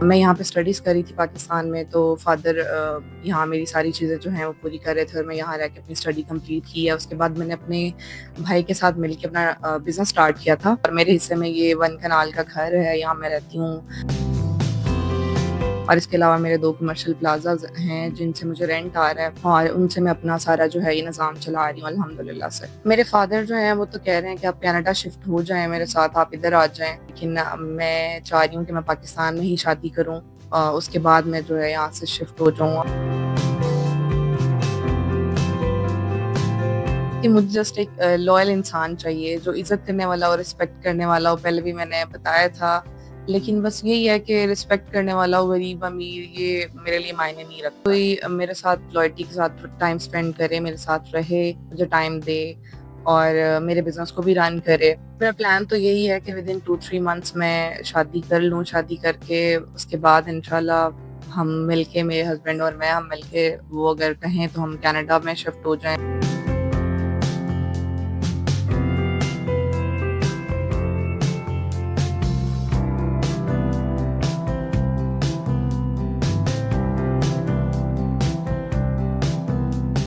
मैं यहाँ पे स्टडीज़ करी थी पाकिस्तान में, तो फ़ादर यहाँ मेरी सारी चीज़ें जो हैं वो पूरी कर रहे थे और मैं यहाँ रह के अपनी स्टडी कंप्लीट की है। उसके बाद मैंने अपने भाई के साथ मिलके अपना बिज़नेस स्टार्ट किया था और मेरे हिस्से में ये 1 कनाल का घर है, यहाँ मैं रहती हूँ। और इसके अलावा मेरे 2 कमर्शियल प्लाज़ाज़ हैं जिनसे मुझे रेंट आ रहा है और उनसे मैं अपना सारा जो है ये निज़ाम चला रही हूँ अल्हम्दुलिल्लाह से। मेरे फ़ादर जो हैं वो तो कह रहे हैं कि आप कनाडा शिफ्ट हो जाएँ मेरे साथ, आप इधर आ जाएँ। लेकिन मैं चाह रही हूँ कि मैं पाकिस्तान में ही शादी करूँ, उसके बाद मैं जो है यहाँ से शिफ्ट हो जाऊँ। कि मुझे जस्ट एक लॉयल इंसान चाहिए, जो इज़्ज़त करने वाला हो, रिस्पेक्ट करने वाला हो। पहले भी मैंने बताया था, लेकिन बस यही है कि रिस्पेक्ट करने वाला हो, गरीब-अमीर ये मेरे लिए मायने नहीं रखता। कोई मेरे साथ लॉयल्टी के साथ टाइम स्पेंड करे, मेरे साथ रहे, मुझे टाइम दे और मेरे बिज़नेस को भी रन करे। मेरा प्लान तो यही है कि विदिन 2-3 मंथ्स मैं शादी कर लूँ, शादी करके उसके बाद इंशाल्लाह हम मिलके, मेरे हस्बैंड और मैं, हम मिलके वो अगर कहें तो हम कनाडा में शिफ्ट हो जाएँ।